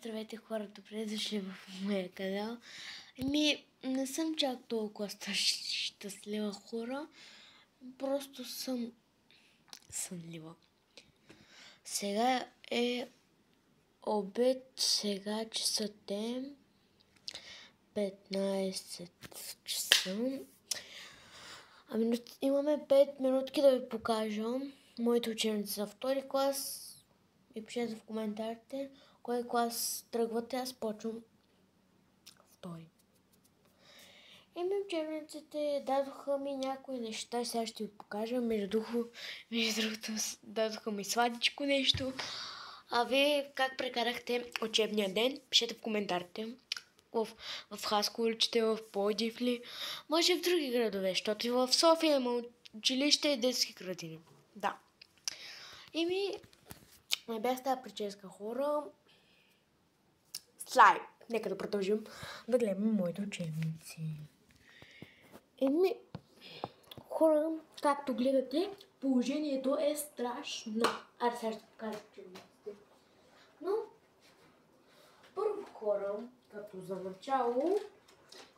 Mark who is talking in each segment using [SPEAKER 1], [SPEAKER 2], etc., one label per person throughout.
[SPEAKER 1] Здравейте хора, добре дошли в моя канал. Не съм чак толкова щастлива хора, просто съм сънлива. Сега е обед, сега часът е 15 часа. Имаме 5 минутки да ви покажа моите учебници за втори клас. И пишете в коментарите кой клас тръгвате, аз почвам втори. Учебниците дадоха ми някои неща, сега ще ви покажа. Между другото дадоха ми сладичко нещо. А вие как прекарахте учебния ден? Пишете в коментарите. В Хасково ли, в Пловдив ли, може в други градове, защото и в София има училище и детски градини. Да. Не бях с тази прическа хора. Слайд. Нека да продължим да гледаме моите учебници. Хора, както гледате, положението е страшно. Аре, сега ще покажа учебниците. Но, първо хора, като за начало,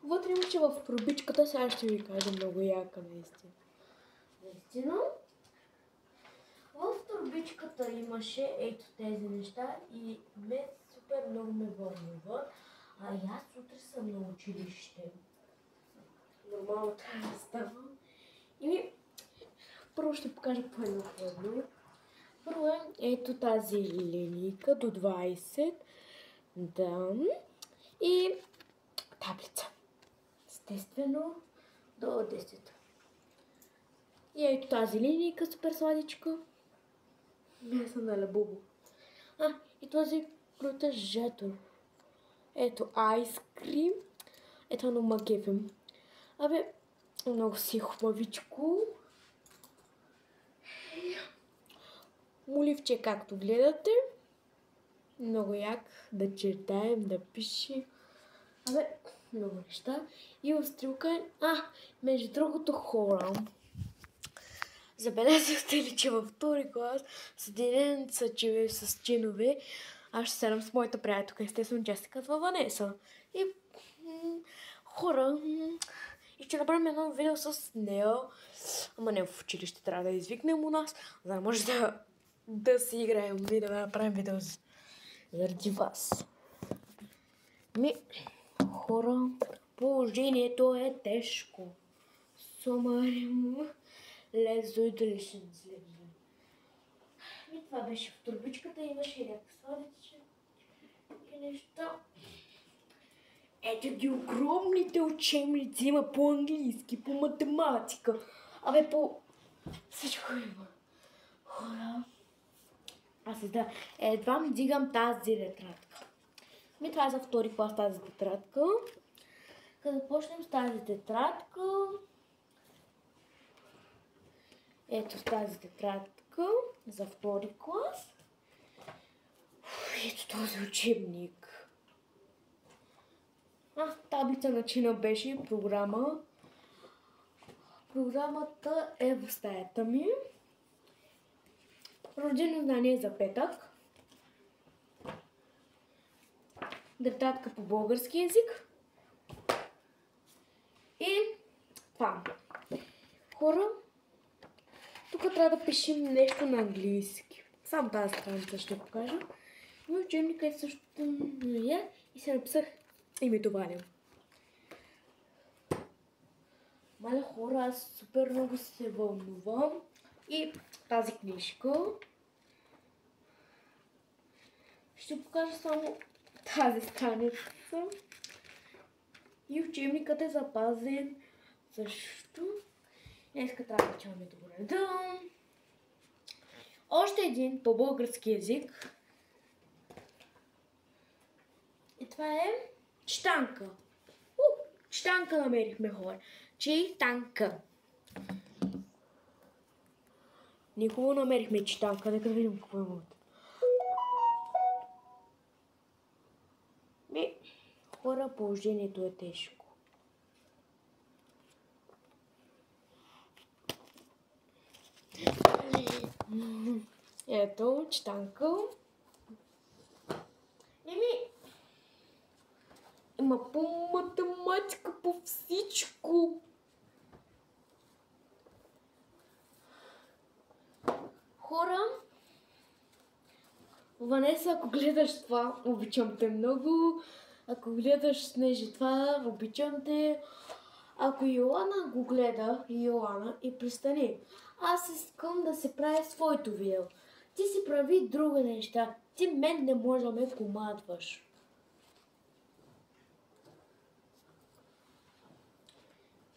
[SPEAKER 1] вътре имаше в пробичката, сега ще ви кажа много яка наистина. В турбичката имаше ето тези неща и мен супер много ме вълнува. А и аз утре съм на училище. Нормално трябва да ставам. Първо ще покажа по едно. Първо е ето тази линейка до 20. Да. И таблица. Естествено до 10. И ето тази линейка супер сладичка. Не съм на лабубо. И този протежатор. Ето айскрим. Ето на магевим. Много си хубавичко. Моливче, както гледате. Много як да чертаем, да пише. Много неща. И острилка. Между другото хора. Забелязахте ли, че във втори клас съединен са с чинове, аз ще седам с моята приятелка, естествено, тя се казва Ванеса. И хора, и ще направим едно видео с нея, ама не в училище, трябва да извикнем у нас, за да може да си играем и да направим видео заради вас. Хора, положението е тежко. Лезо и далечен след. Това беше в турбичката, имаше и някакви сладички и неща. Ето ги огромните учебници, има по английски, по математика. По всичко има. Хора. Аз едва дигам тази тетрадка. Това е за втори клас тази тетрадка. Като почнем с тази тетрадка. Ето с тази тетрадка за втори клас. Ето този учебник. Таблица на чина беше програма. Програмата е в стаята ми. Рождено знание за петък. Тетрадка по български език. И това. Хора, тук трябва да пишем нещо на английски. Само тази страница ще покажа. И учебника е също и се написах името Валя. Маля хора, аз супер много се вълнувам. И тази книжка. Ще покажа само тази страница. И учебникът е запазен също. Днеска трябва да чуваме добре. Още един по български език. И това е читанка. Читанка намерихме хора. Читанка. Никога намерихме читанка. Нека видим какво е вътре. Хора, положението е тежко. Ето, читанка. ма по математика, по всичко. Хора, Ванеса, ако гледаш това, обичам те много. Ако гледаш Снежи това, обичам те. Ако Йоана го гледа, Йоана, и престани. Аз искам да се прави своето видео. Ти си прави други неща. Ти мен не можеш да ме командваш.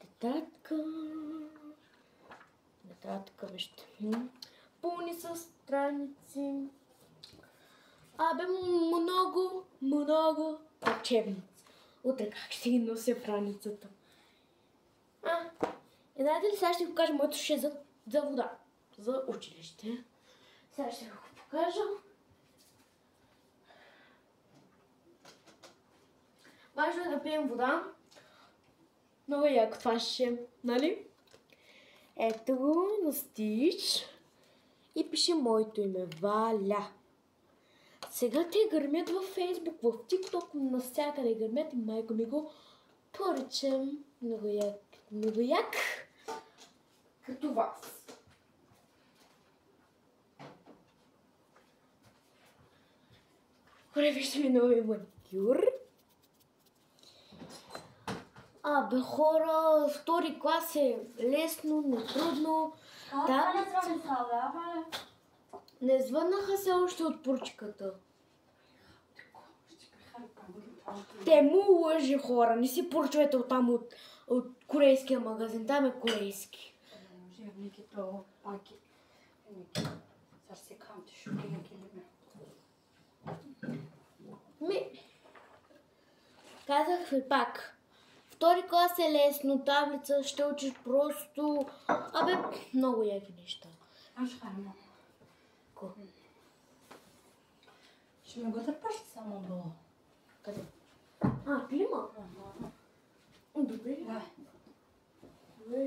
[SPEAKER 1] Тетрадка вижте. Пълни са страници. Абе, много учебници. Утре как ще ги нося в раницата? И знаете ли, сега ще ви покажа моето ше за вода. За училище. Сега ще ви го покажа. Важно е да пием вода. Много яко това ше, нали? Ето го на стич. И пише моето име. Валя. Сега те гърмят във Фейсбук, в ТикТок, навсякъде гърмят и майка ми го поръчам. Много як. Като вас. Хора, вижте ми новия маникюр. Абе, хора, втори клас е лесно, нетрудно. Не звъннаха се още от поручката. Те му лъжи, хора. Не си поръчвайте оттам от корейския магазин. Там е корейски. Казах ви пак. Втори клас е лесно, таблица ще учиш просто... Абе, много яки неща.
[SPEAKER 2] Аз ще харам.
[SPEAKER 1] Ко?
[SPEAKER 2] Ще ми го дърпаш само долу.
[SPEAKER 1] Къде? Клима? Добре.
[SPEAKER 2] Давай.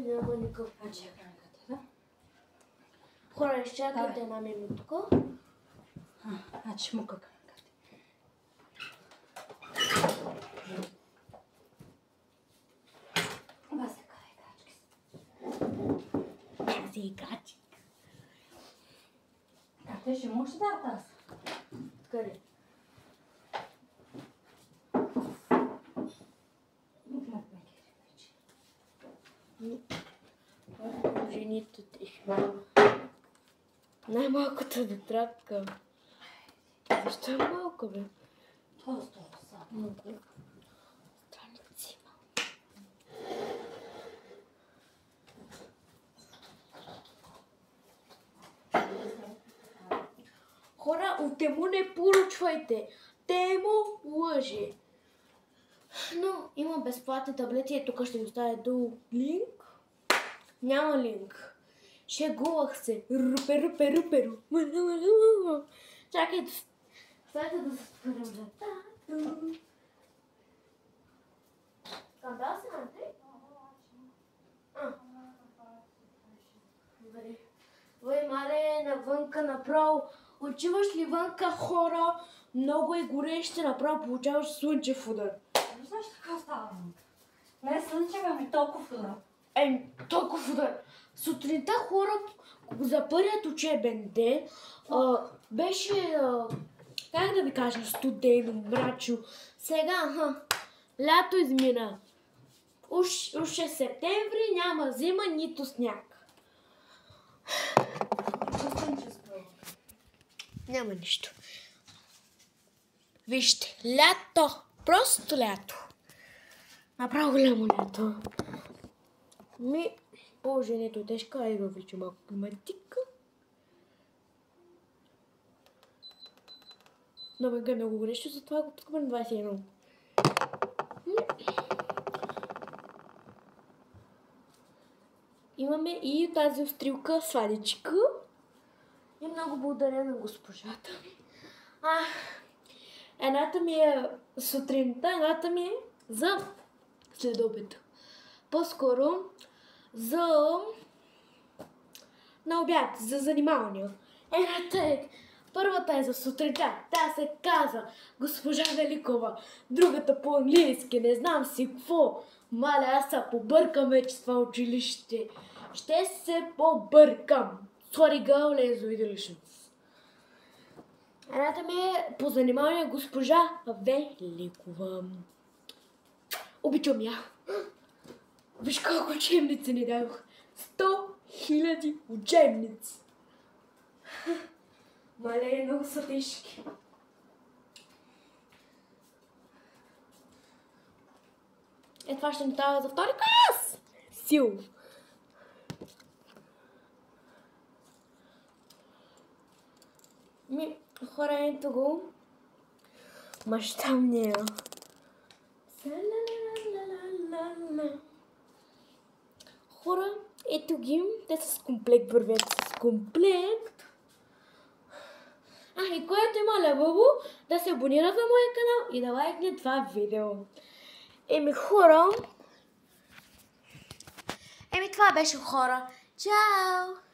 [SPEAKER 1] Няма никакъв.
[SPEAKER 2] Чакай крамката, да?
[SPEAKER 1] Хора, изчакайте една минутка.
[SPEAKER 2] Мука крамката.
[SPEAKER 1] Играчи.
[SPEAKER 2] Къде ще може да аз?
[SPEAKER 1] Къде? Жените тихо. Най-малката тетрадка. Защо е малко, бе?
[SPEAKER 2] Това е столу само.
[SPEAKER 1] Много страници има. Хора, от Тему не поручвайте. Тему лъжи. Но има безплатни таблети и тук ще ви оставя долу линк. Няма линк. Шегувах се. Рупе. Чакайте. Слайте да се спорим за тату. Скандал си, Андрей? Добре. Вой, мале, навънка направо. Отиваш ли вънка, хора? Много е гореще, направо получаваш слънчев удар.
[SPEAKER 2] Не знаеш така става. Не е слънчев, ами толкова удар.
[SPEAKER 1] Толкова удар. Сутринта, хора, за първият учебен ден беше, как да ви кажа, студено, мрачно. Сега, лято измина. Уж е септември, няма зима, нито сняг. Няма нищо. Вижте, лято. Просто лято. Направо голямо лято. Положението е тежко, ай да влича малко климатика. Навънка е много горещо, затова го пускаме на 21. Имаме и тази острилка сладичка. И много благодаря на госпожата. Едната ми е сутринта, едната ми е за следобеда. По-скоро на обяд, за занимавания. Едната е Първата е за сутринта. Тя се казва Госпожа Великова. Другата по-английски, не знам си какво. Маля, аз се побъркам вече с това училище. Ще се побъркам. Sorry, girl, is delicious. Едната ми е по занимание госпожа Великова. Обичам я. Виж колко учебници ни дадох. 100 000 учебници. Мале, много са тежки. Е, това ще ни става за втори клас. Сил. Хора, ето го. Мащабния. Хора, ето ги. Те са с комплект, вървят с комплект. И който има лъбъбо, да се абонира за моя канал и да лайкне това видео. Хора. Това беше, хора. Чао!